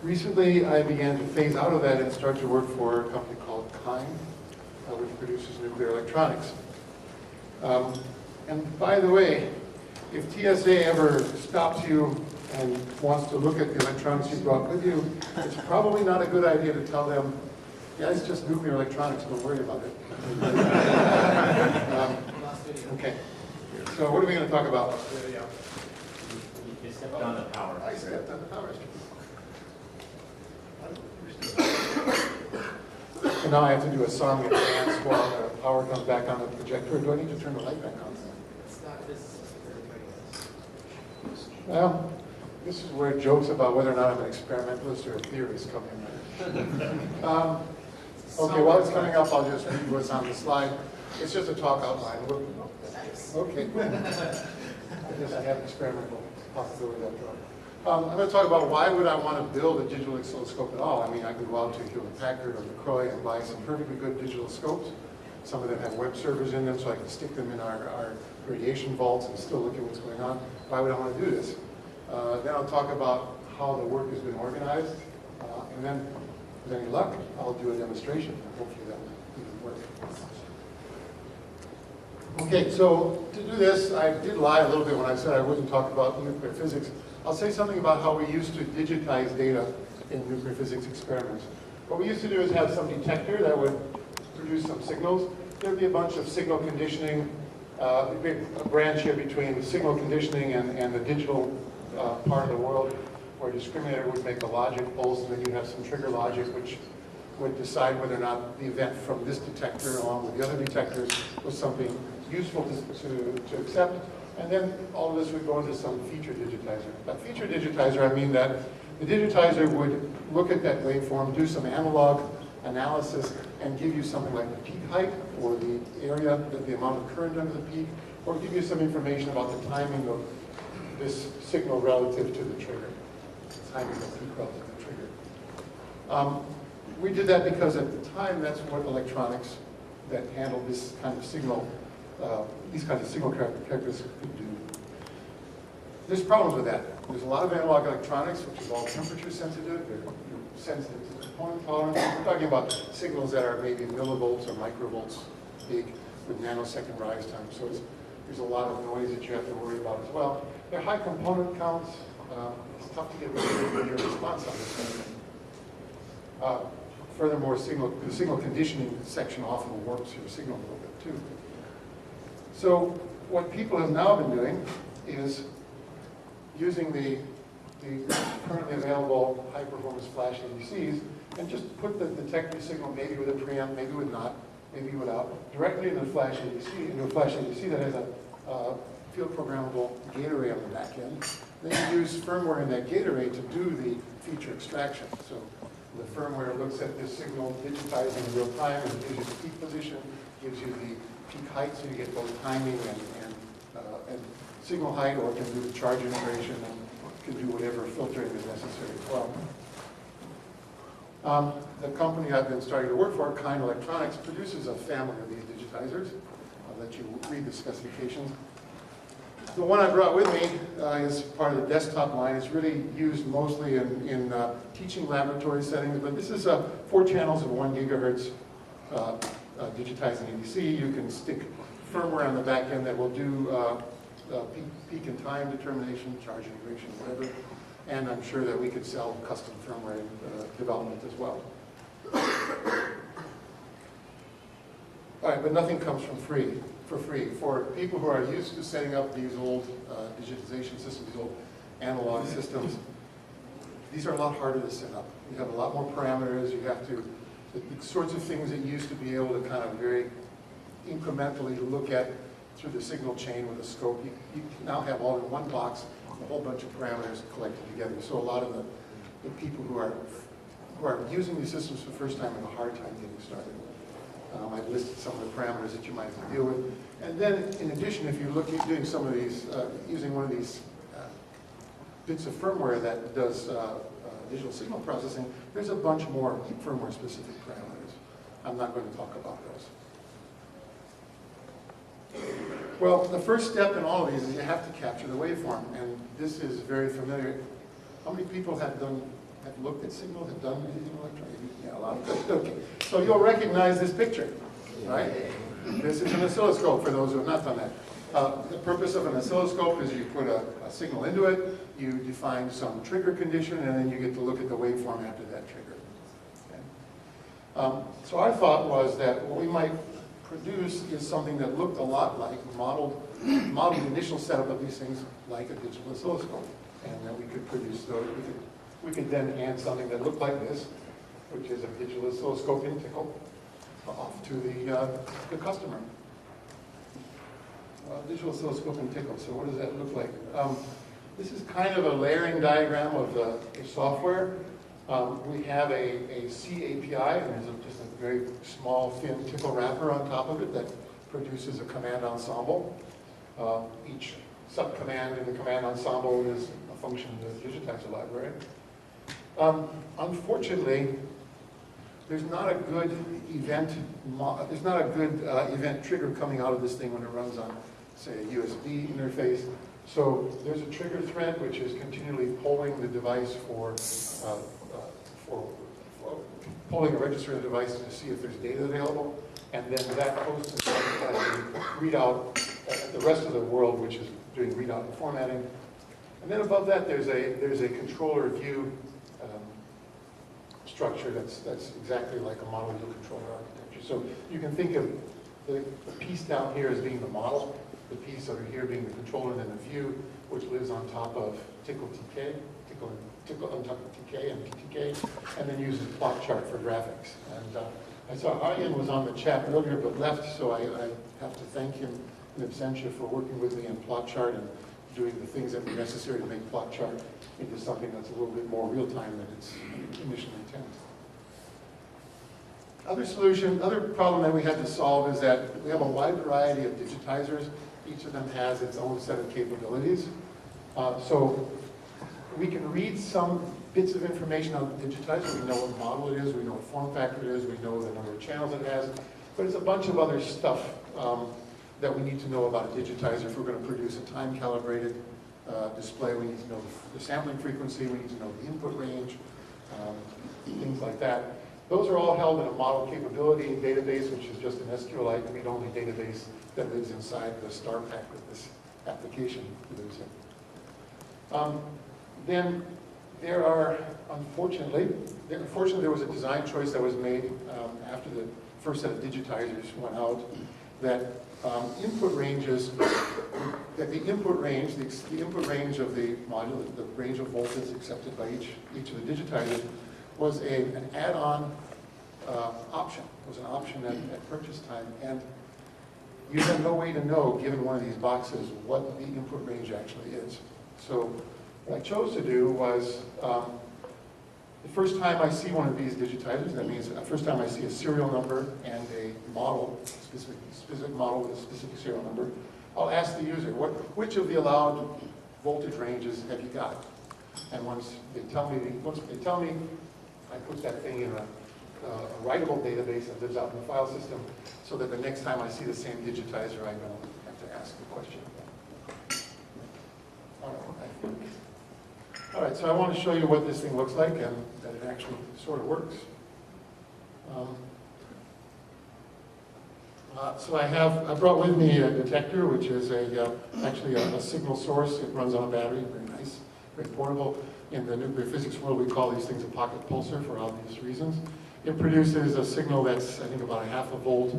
Recently, I began to phase out of that and start to work for a company called KIND, which produces nuclear electronics. And by the way, if TSA ever stops you and wants to look at the electronics you brought with you, it's probably not a good idea to tell them, yeah, it's just nuclear electronics, don't worry about it. Okay, so what are we going to talk about? You stepped on the power. I stepped on the power. So now I have to do a song in advance while the power comes back on the projector. Do I need to turn the light back on? It's not this for everybody else. Well, this is where jokes about whether or not I'm an experimentalist or a theorist come in. Okay, while it's coming up, I'll just read what's on the slide. It's just a talk outline. Okay. I guess I have experimental possibility after all. I'm going to talk about why would I want to build a digital oscilloscope at all. I mean, I could go out to Hewlett-Packard or LaCroix and buy some perfectly good digital scopes. Some of them have web servers in them, so I can stick them in our radiation vaults and still look at what's going on. Why would I want to do this? Then I'll talk about how the work has been organized, and then, with any luck, I'll do a demonstration, and hopefully that will even work. Okay, so to do this, I did lie a little bit when I said I wouldn't talk about nuclear physics. I'll say something about how we used to digitize data in nuclear physics experiments. What we used to do is have some detector that would produce some signals. There'd be a bunch of signal conditioning, a branch here between signal conditioning and the digital part of the world, where a discriminator would make a logic pulse, and then you have some trigger logic which would decide whether or not the event from this detector along with the other detectors was something useful to accept. And then all of this would go into some feature digitizer. By feature digitizer, I mean that the digitizer would look at that waveform, do some analog analysis, and give you something like the peak height, or the area, the amount of current under the peak, or give you some information about the timing of this signal relative to the trigger. The timing of the peak relative to the trigger. We did that because at the time, that's what electronics that handled this kind of signal, these kinds of signal characteristics could do. There's problems with that. There's a lot of analog electronics, which is all temperature sensitive. They're sensitive to component tolerance. We're talking about signals that are maybe millivolts or microvolts big with nanosecond rise time. So there's a lot of noise that you have to worry about as well. They're high component counts. It's tough to get your response on this thing. Furthermore, the signal conditioning section often warps your signal a little bit too. So what people have now been doing is using the currently available high-performance flash ADCs and just put the detector signal, maybe with a preamp, maybe with not, maybe without, directly into the flash ADC, into a flash ADC that has a field programmable gate array on the back end. Then you use firmware in that gate array to do the feature extraction. So the firmware looks at this signal, digitizing in real time, and gives you the peak position, gives you the peak height, so you get both timing and signal height, or it can do the charge integration and can do whatever filtering is necessary as well. The company I've been starting to work for, KIND Electronics, produces a family of these digitizers. I'll let you read the specifications. The one I brought with me is part of the desktop line. It's really used mostly in teaching laboratory settings, but this is 4 channels of 1 gigahertz digitizing ADC. You can stick firmware on the back end that will do peak and time determination, charge integration, whatever. And I'm sure that we could sell custom firmware development as well. All right, but nothing comes for free. For people who are used to setting up these old digitization systems, these old analog systems, these are a lot harder to set up. You have a lot more parameters. You have to, the sorts of things that you used to be able to kind of very incrementally look at through the signal chain with a scope. You now have all in one box, a whole bunch of parameters collected together. So a lot of the people who are using these systems for the first time have a hard time getting started. I've listed some of the parameters that you might have to deal with. And then, in addition, if you look at doing some of these, using one of these bits of firmware that does digital signal processing, there's a bunch more firmware-specific parameters. I'm not going to talk about those. Well, the first step in all of these is you have to capture the waveform, and this is very familiar. How many people have done have looked at signals, have done anything electronic? Yeah, a lot of good. Okay. So you'll recognize this picture, right? This is an oscilloscope for those who have not done that. The purpose of an oscilloscope is you put a signal into it, you define some trigger condition, and then you get to look at the waveform after that trigger. Okay. So our thought was that what we might produce is something that looked a lot like modeled the initial setup of these things like a digital oscilloscope, and that we could produce those. We could then add something that looked like this, which is a digital oscilloscope in Tickle, off to the customer. Digital oscilloscope in Tickle. So what does that look like? This is kind of a layering diagram of the software. We have a C API, and there's just a very small, thin Tickle wrapper on top of it that produces a command ensemble. Each subcommand in the command ensemble is a function of the digitizer library. Unfortunately, there's not a good event trigger coming out of this thing when it runs on, say, a USB interface. So there's a trigger thread which is continually polling the device for polling a register of the device to see if there's data available, and then that posts and the readout at the rest of the world, which is doing readout and formatting. And then above that, there's a controller view structure that's exactly like a model view controller architecture. So you can think of the piece down here as being the model, the piece over here being the controller, and then the view, which lives on top of Tickle TK, Tickle on top of TK and PTK, and then uses plot chart for graphics. And I saw Arjen was on the chat earlier but left, so I have to thank him in absentia for working with me on plot chart and doing the things that were necessary to make plot chart into something that's a little bit more real time than its initial intent. Other problem that we had to solve is that we have a wide variety of digitizers. Each of them has its own set of capabilities. So we can read some bits of information on the digitizer. We know what model it is, we know what form factor it is, we know the number of channels it has, but it's a bunch of other stuff that we need to know about a digitizer. If we're going to produce a time-calibrated display, we need to know the sampling frequency, we need to know the input range, things like that. Those are all held in a model capability database, which is just an SQLite read-only database that lives inside the star pack that this application lives in. Then there are, unfortunately, there was a design choice that was made after the first set of digitizers went out that input ranges, that the input range of the module, the range of voltage accepted by each of the digitizers, was an add-on option. It was an option at purchase time, and you have no way to know, given one of these boxes, what the input range actually is. So what I chose to do was, the first time I see one of these digitizers, that means the first time I see a serial number and a model, specific model with a specific serial number, I'll ask the user, which of the allowed voltage ranges have you got? And once they tell me, I put that thing in a writable database that lives out in the file system, so that the next time I see the same digitizer, I don't have to ask the question again. All right, so I want to show you what this thing looks like and that it actually sort of works. So I brought with me a detector, which is actually a signal source. It runs on a battery, very nice, very portable. In the nuclear physics world, we call these things a pocket pulsar for obvious reasons. It produces a signal that's, I think, about 0.5 volt,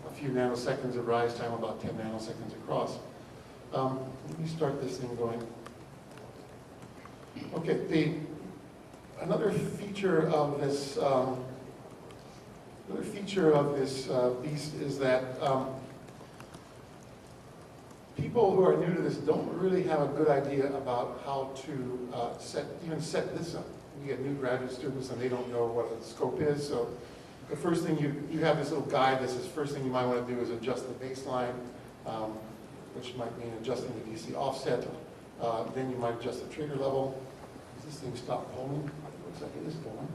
a few nanoseconds of rise time, about 10 nanoseconds across. Let me start this thing going. Okay, another feature of this beast is that people who are new to this don't really have a good idea about how to even set this up. We get new graduate students and they don't know what a scope is. So the first thing you have this little guide that says first thing you might want to do is adjust the baseline, which might mean adjusting the DC offset. Then you might adjust the trigger level. Does this thing stop pulling? It looks like it is pulling.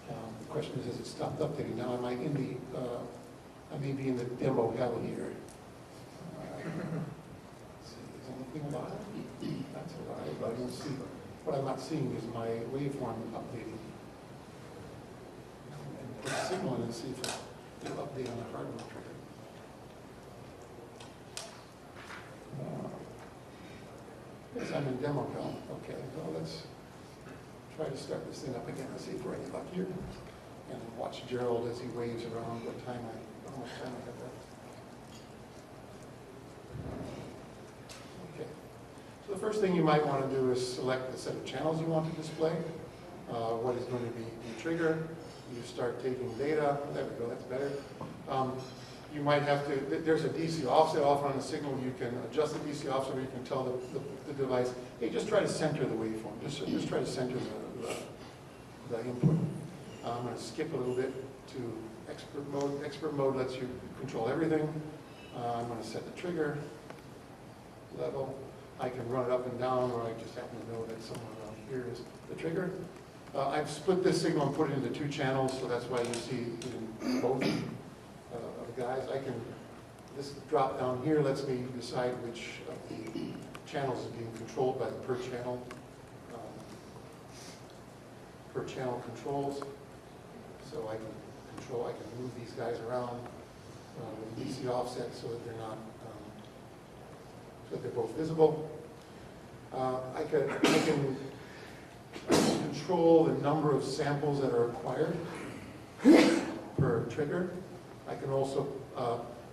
The question is it stopped updating? Now I may be in the demo hell here. Let's see, is anything about it? That's all right, but I don't see. what I'm not seeing is my waveform updating. And put a signal in and see if it'll update on the hardware trigger. Yes, I'm in demo count. Okay, well, let's try to start this thing up again and see if we're any luckier. And watch Gerald as he waves around how much time I got that. Okay. So the first thing you might want to do is select the set of channels you want to display. What is going to be the trigger. You start taking data. There we go, that's better. You might have to, there's a DC offset off on the signal. You can adjust the DC offset, or you can tell the device, hey, just try to center the waveform. Just try to center the input. I'm going to skip a little bit to expert mode. Expert mode lets you control everything. I'm going to set the trigger level. I can run it up and down, or I just happen to know that somewhere around here is the trigger. I've split this signal and put it into 2 channels, so that's why you see in both of the guys. This drop down here lets me decide which of the channels is being controlled by the per channel controls. So I can move these guys around with DC offset so that they're not, so that they're both visible. I can control the number of samples that are acquired per trigger. I can also,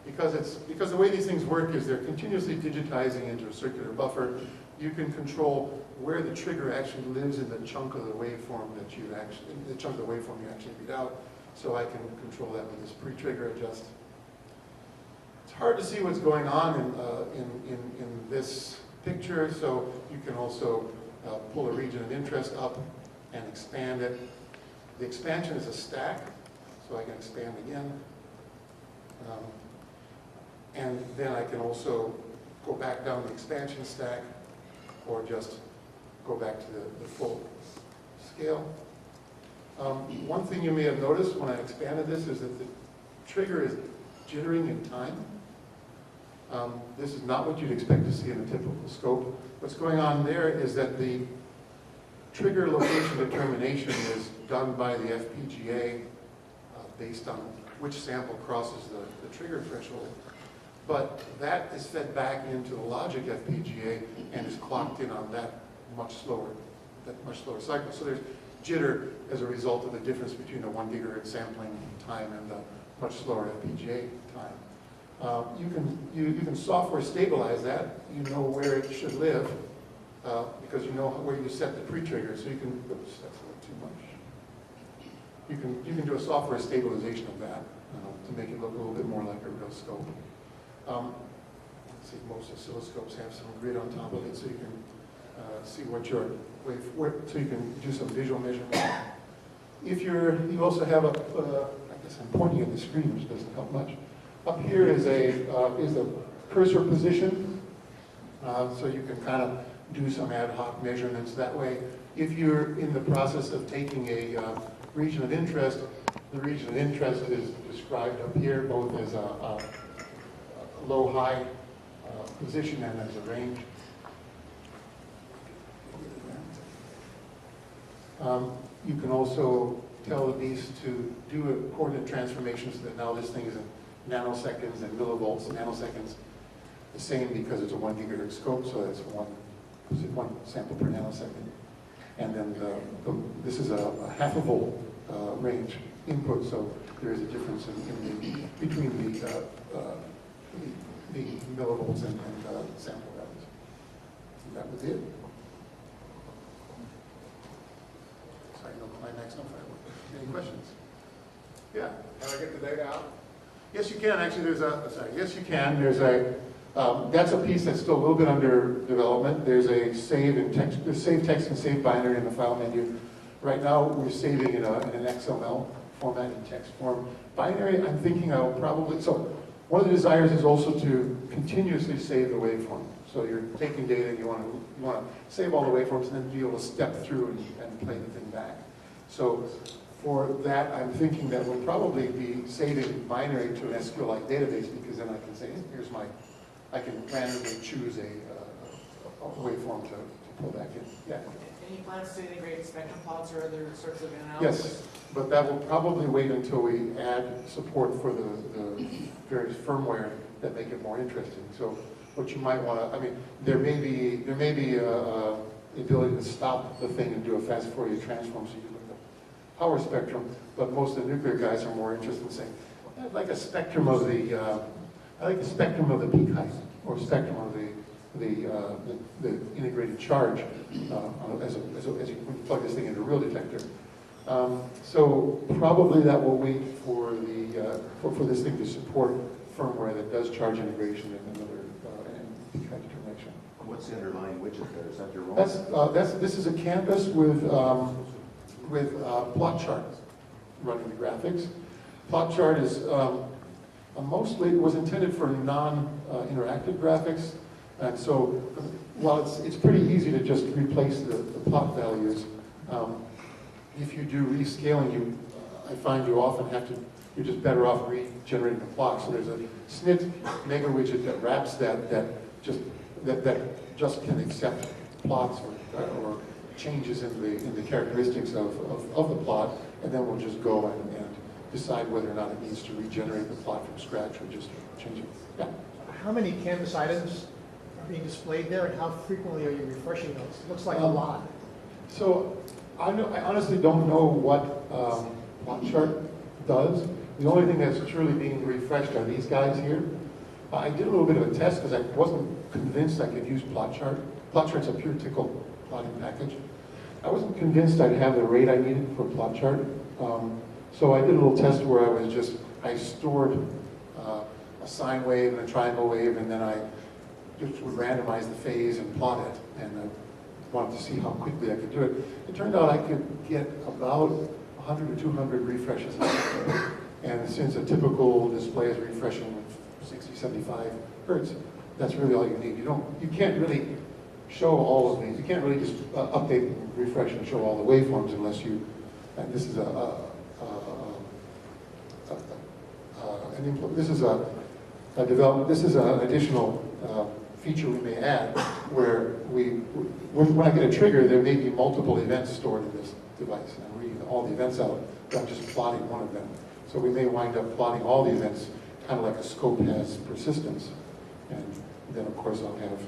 because the way these things work is they're continuously digitizing into a circular buffer, you can control where the trigger actually lives in the chunk of the waveform that you actually read out. So I can control that with this pre-trigger adjust. It's hard to see what's going on in this picture, so you can also pull a region of interest up and expand it. The expansion is a stack, so I can expand again. And then I can also go back down the expansion stack, or just go back to the full scale. One thing you may have noticed when I expanded this is that the trigger is jittering in time. This is not what you'd expect to see in a typical scope. What's going on there is that the trigger location determination is done by the FPGA based on which sample crosses the trigger threshold. But that is fed back into the logic FPGA and is clocked in on that much slower cycle. So there's jitter as a result of the difference between the 1 gigahertz sampling time and the much slower FPGA time. You can software stabilize that. You know where it should live because you know where you set the pre-trigger. So you can, oops, that's a little too much. You can do a software stabilization of that to make it look a little bit more like a real scope. Let's see, most oscilloscopes have some grid on top of it, so you can see what your so you can do some visual measurement. You also have I guess I'm pointing at the screen, which doesn't help much. Up here is the cursor position, so you can kind of do some ad hoc measurements that way. If you're in the process of taking a region of interest, the region of interest is described up here both as a low-high position and as a range. You can also tell the beast to do a coordinate transformation so that now this thing is in nanoseconds and millivolts. Nanoseconds the same because it's a 1 gigahertz scope, so that's one sample per nanosecond. And then this is a half a volt range input, so there is a difference between the millivolts and sample values. And that was it. Sorry, no climax, no firework. Any questions? Yeah. How do I get the data out? Yes, you can. Actually, yes, you can. There's that's a piece that's still a little bit under development. There's a save text and save binary in the file menu. Right now, we're saving in an XML format in text form. Binary, I'm thinking I'll probably, so one of the desires is also to continuously save the waveform. So you're taking data, you want to save all the waveforms and then be able to step through and play the thing back. So for that, I'm thinking that we'll probably be saving binary to an SQLite database because then I can say, here's I can randomly choose a waveform to pull back in. Yeah. Any plans to integrate spectrum plots or other sorts of analysis? Yes, but that will probably wait until we add support for the various firmware that make it more interesting. So what you might want to, I mean, there may be the ability to stop the thing and do a fast Fourier transform so you can look at the power spectrum, but most of the nuclear guys are more interested in saying, I'd like a spectrum of the, I like the spectrum of the peak height, or spectrum of the integrated charge as you plug this thing into a real detector. So probably that will wait for the for this thing to support firmware that does charge integration and another and peak height determination. What's the underlying widget there? Is that your own? This is a canvas with plot chart running the graphics. Plot chart is mostly was intended for non-interactive graphics, and so while it's pretty easy to just replace the plot values, if you do rescaling, I find you often have to. You're just better off regenerating the plot. So there's a SNIT mega widget that wraps that just can accept plots or changes in the characteristics of the plot, and then we'll just go and decide whether or not it needs to regenerate the plot from scratch or just change it. Yeah. How many canvas items are being displayed there, and how frequently are you refreshing those? It looks like a lot. So I honestly don't know what plot chart does. The only thing that's truly being refreshed are these guys here. I did a little bit of a test because I wasn't convinced I could use plot chart. Plot chart's a pure Tickle plotting package. I wasn't convinced I'd have the rate I needed for plot chart. So I did a little test where I stored a sine wave and a triangle wave, and then I just would randomize the phase and plot it. And I wanted to see how quickly I could do it. It turned out I could get about 100 or 200 refreshes. And since a typical display is refreshing with 60, 75 hertz, that's really all you need. You can't really show all of these. You can't really just update and refresh and show all the waveforms unless you. And this is This is an additional feature we may add, where when I get a trigger, there may be multiple events stored in this device. And I'm reading all the events out, but I'm just plotting one of them. So we may wind up plotting all the events, kind of like a scope has persistence. And then, of course, I'll have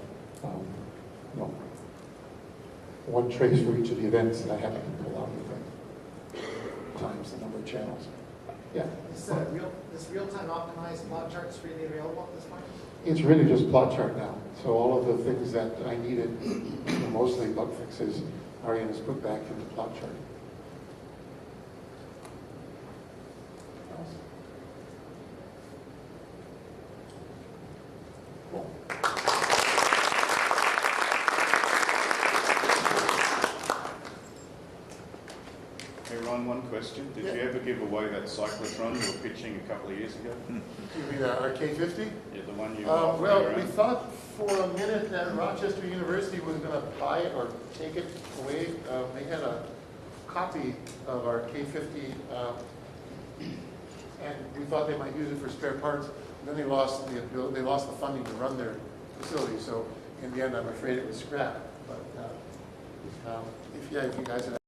one trace for each of the events that I happen to pull out of the thing, times the number of channels. Yeah. This real-time optimized plot chart is freely available at this point? It's really just plot chart now. So all of the things that I needed, mostly bug fixes, Ariane has put back into plot chart. Cool. Hey Ron, one question. Did you ever give away that cyclotron you were pitching a couple of years ago? You mean our K50? Yeah, the one you Well, we thought for a minute that Rochester University was going to buy it or take it away. They had a copy of our K50, and we thought they might use it for spare parts. And then they lost the funding to run their facility. So in the end, I'm afraid it was scrapped. But if you guys had